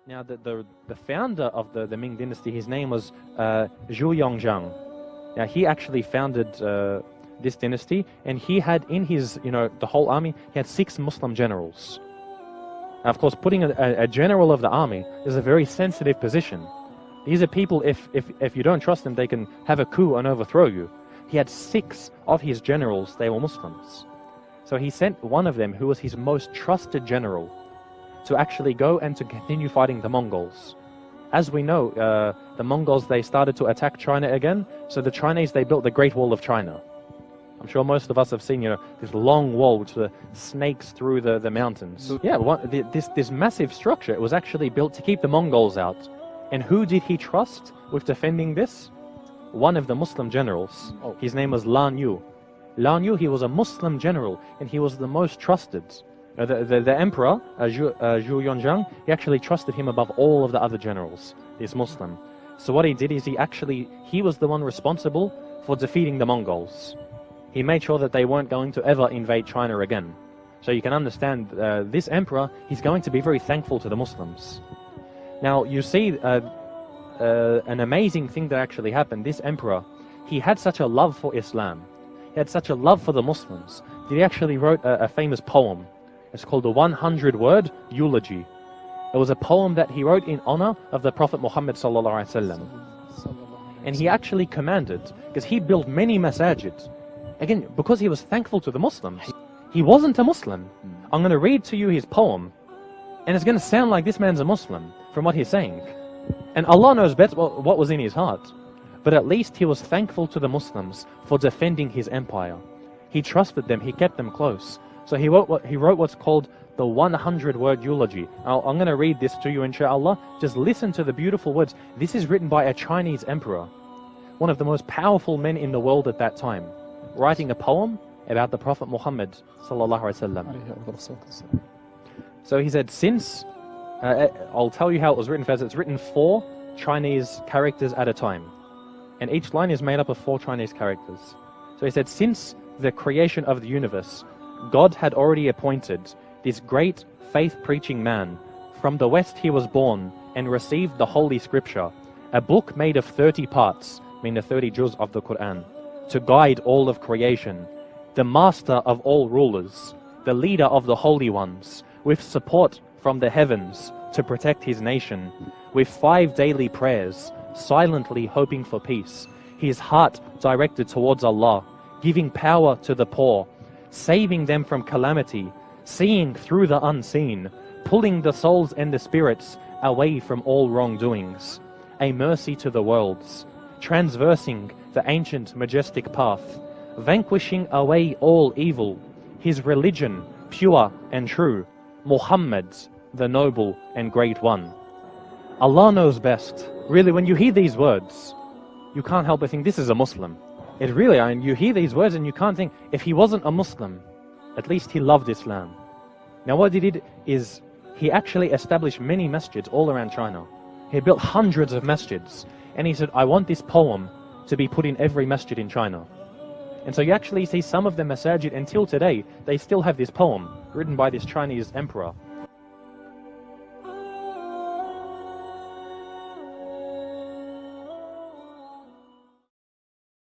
Now, the founder of the Ming Dynasty, his name was Zhu Yongzhang. Now, he actually founded this dynasty, and he had in his, the whole army, he had 6 Muslim generals. Now, of course, putting a general of the army is a very sensitive position. These are people, if you don't trust them, they can have a coup and overthrow you. He had 6 of his generals, they were Muslims. So he sent one of them, who was his most trusted general, to actually go and to continue fighting the Mongols. As we know, the Mongols, they started to attack China again, so the Chinese, they built the Great Wall of China. I'm sure most of us have seen, this long wall which snakes through the mountains. Yeah, this massive structure, it was actually built to keep the Mongols out. And who did he trust with defending this? One of the Muslim generals. His name was Lan Yu. Lan Yu, he was a Muslim general, and he was the most trusted. The emperor, Zhu Yongzhang, he actually trusted him above all of the other generals, this Muslim. So what he did is he was the one responsible for defeating the Mongols. He made sure that they weren't going to ever invade China again. So you can understand, this emperor, he's going to be very thankful to the Muslims. Now, you see an amazing thing that actually happened. This emperor, he had such a love for Islam. He had such a love for the Muslims that he actually wrote a famous poem. It's called the 100-word eulogy. It was a poem that he wrote in honor of the Prophet Muhammad sallallahu alaihi wasallam. And he actually commanded, because he built many masajid, again, because he was thankful to the Muslims. He wasn't a Muslim. I'm going to read to you his poem, and it's going to sound like this man's a Muslim from what he's saying. And Allah knows best what was in his heart. But at least he was thankful to the Muslims for defending his empire. He trusted them, he kept them close. So he wrote what's called the 100-word eulogy. I'm going to read this to you, inshallah. Just listen to the beautiful words. This is written by a Chinese emperor, one of the most powerful men in the world at that time, writing a poem about the Prophet Muhammad sallallahu alaihi wasallam. So he said, I'll tell you how it was written first. It's written 4 Chinese characters at a time. And each line is made up of 4 Chinese characters. So he said, since the creation of the universe, God had already appointed this great faith-preaching man. From the West he was born and received the Holy Scripture, a book made of 30 parts, meaning the 30 juz of the Quran, to guide all of creation, the master of all rulers, the leader of the holy ones, with support from the heavens to protect his nation, with 5 daily prayers, silently hoping for peace, his heart directed towards Allah, giving power to the poor, saving them from calamity, seeing through the unseen, pulling the souls and the spirits away from all wrongdoings, a mercy to the worlds, transversing the ancient majestic path, vanquishing away all evil, his religion pure and true, Muhammad, the noble and great one. Allah knows best. Really, when you hear these words, you can't help but think this is a Muslim. It really, you hear these words and you can't think, if he wasn't a Muslim, at least he loved Islam. Now what he did is, he actually established many masjids all around China. He built hundreds of masjids. And he said, I want this poem to be put in every masjid in China. And so you actually see some of the masajid until today, they still have this poem written by this Chinese emperor.